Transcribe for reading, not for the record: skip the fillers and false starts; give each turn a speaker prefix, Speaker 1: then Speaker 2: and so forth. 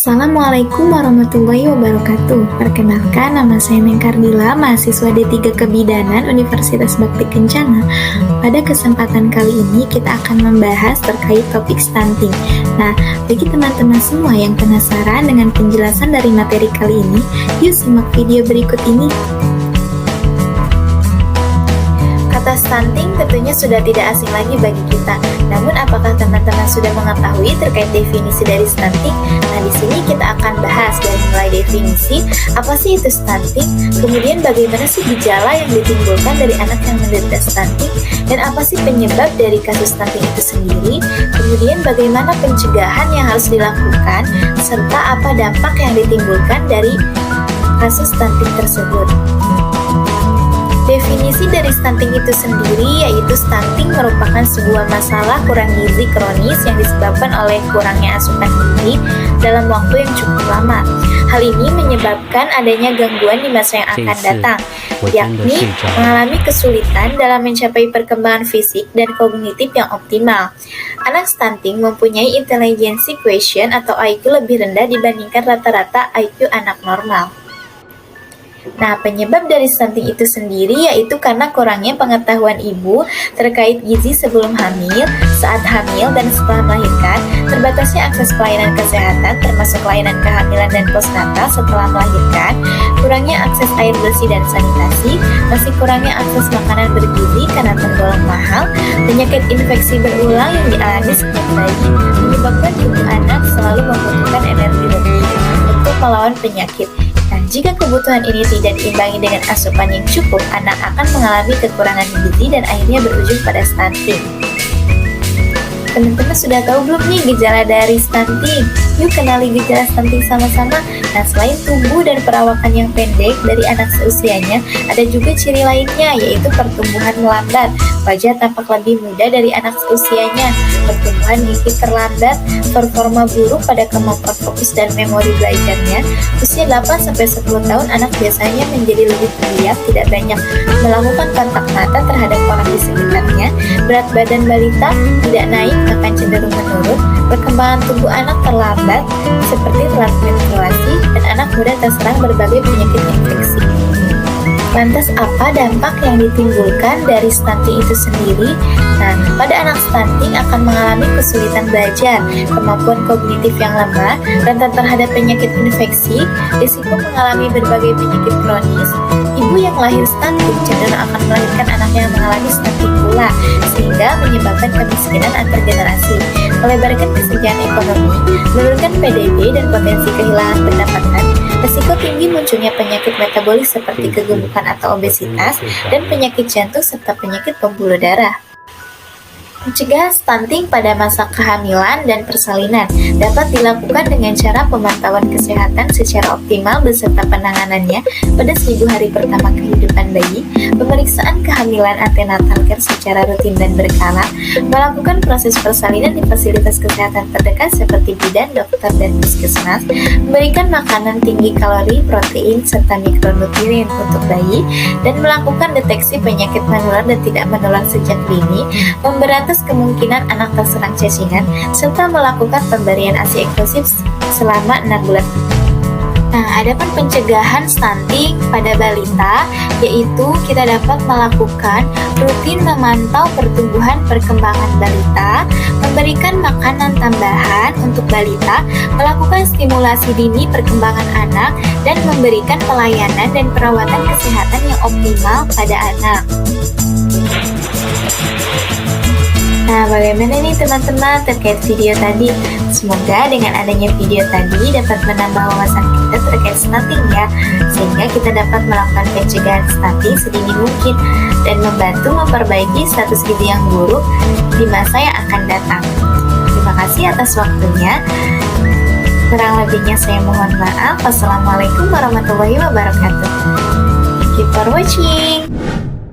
Speaker 1: Assalamualaikum warahmatullahi wabarakatuh. Perkenalkan, nama saya Neng Kardila, mahasiswa D3 Kebidanan Universitas Bakti Kencana. Pada kesempatan kali ini kita akan membahas terkait topik stunting. Nah, bagi teman-teman semua yang penasaran dengan penjelasan dari materi kali ini, yuk simak video berikut ini. Kata stunting tentunya sudah tidak asing lagi bagi kita. Namun apakah teman-teman sudah mengetahui terkait definisi dari stunting? Nah, di sini kita akan bahas dari mulai definisi, apa sih itu stunting, kemudian bagaimana sih gejala yang ditimbulkan dari anak yang menderita stunting, dan apa sih penyebab dari kasus stunting itu sendiri, kemudian bagaimana pencegahan yang harus dilakukan, serta apa dampak yang ditimbulkan dari kasus stunting tersebut. Definisi dari stunting itu sendiri yaitu stunting merupakan sebuah masalah kurang gizi kronis yang disebabkan oleh kurangnya asupan gizi dalam waktu yang cukup lama. Hal ini menyebabkan adanya gangguan di masa yang akan datang, yakni mengalami kesulitan dalam mencapai perkembangan fisik dan kognitif yang optimal. Anak stunting mempunyai intelijensi quotient atau IQ lebih rendah dibandingkan rata-rata IQ anak normal. Nah, penyebab dari stunting itu sendiri yaitu karena kurangnya pengetahuan ibu terkait gizi sebelum hamil, saat hamil, dan setelah melahirkan, terbatasnya akses pelayanan kesehatan termasuk layanan kehamilan dan postnatal setelah melahirkan, kurangnya akses air bersih dan sanitasi, masih kurangnya akses makanan bergizi karena tergolong mahal, penyakit infeksi berulang yang dialami setiap bayi, menyebabkan tubuh anak selalu membutuhkan energi lebih untuk melawan penyakit. Nah, jika kebutuhan ini tidak diimbangi dengan asupan yang cukup, anak akan mengalami kekurangan gizi dan akhirnya berujung pada stunting. Teman-teman sudah tahu belum nih gejala dari stunting? Yuk kenali gejala stunting sama-sama. Nah, selain tubuh dan perawakan yang pendek dari anak seusianya, ada juga ciri lainnya, yaitu pertumbuhan melambat. Wajah tampak lebih muda dari anak seusianya, pertumbuhan gigi terlambat, performa buruk pada kemampuan fokus dan memori belajarnya. Usia 8-10 tahun, anak biasanya menjadi lebih pendiam, tidak banyak melakukan kontak mata terhadap orang di sekitarnya. Berat badan balita tidak naik, akan cenderung menurun. Perkembangan tubuh anak terlambat, seperti telat menstruasi, dan anak muda terserang berbagai penyakit infeksi. Lantas apa dampak yang ditimbulkan dari stunting itu sendiri? Nah, pada anak stunting akan mengalami kesulitan belajar, kemampuan kognitif yang lemah, rentan terhadap penyakit infeksi, risiko mengalami berbagai penyakit kronis. Ibu yang lahir stunting cenderung akan melahirkan anaknya yang mengalami stunting pula, sehingga menyebabkan kemiskinan antar generasi, melebarkan kesejahteraan ekonomi, menurunkan PDB dan potensi kehilangan pendapatan. Risiko tinggi munculnya penyakit metabolis seperti kegemukan atau obesitas, dan penyakit jantung serta penyakit pembuluh darah. Mencegah stunting pada masa kehamilan dan persalinan dapat dilakukan dengan cara pemantauan kesehatan secara optimal beserta penanganannya pada 1000 hari pertama kehidupan bayi, pemeriksaan kehamilan antenatal care secara rutin dan berkala, melakukan proses persalinan di fasilitas kesehatan terdekat seperti bidan, dokter, dan puskesmas, memberikan makanan tinggi kalori, protein, serta mikronutrien untuk bayi, dan melakukan deteksi penyakit menular dan tidak menular sejak dini, memberantas kemungkinan anak terserang cacingan, serta melakukan pemberian ASI eksklusif selama 6 bulan. Nah, adapun pencegahan stunting pada balita, yaitu kita dapat melakukan rutin memantau pertumbuhan perkembangan balita, memberikan makanan tambahan untuk balita, melakukan stimulasi dini perkembangan anak, dan memberikan pelayanan dan perawatan kesehatan yang optimal pada anak. Nah, bagaimana nih teman-teman terkait video tadi? Semoga dengan adanya video tadi dapat menambah wawasan kita terkait stunting ya, sehingga kita dapat melakukan pencegahan stunting sedini mungkin dan membantu memperbaiki status gizi yang buruk di masa yang akan datang. Terima kasih atas waktunya. Kurang lebihnya saya mohon maaf. Wassalamualaikum warahmatullahi wabarakatuh. Thank you for watching.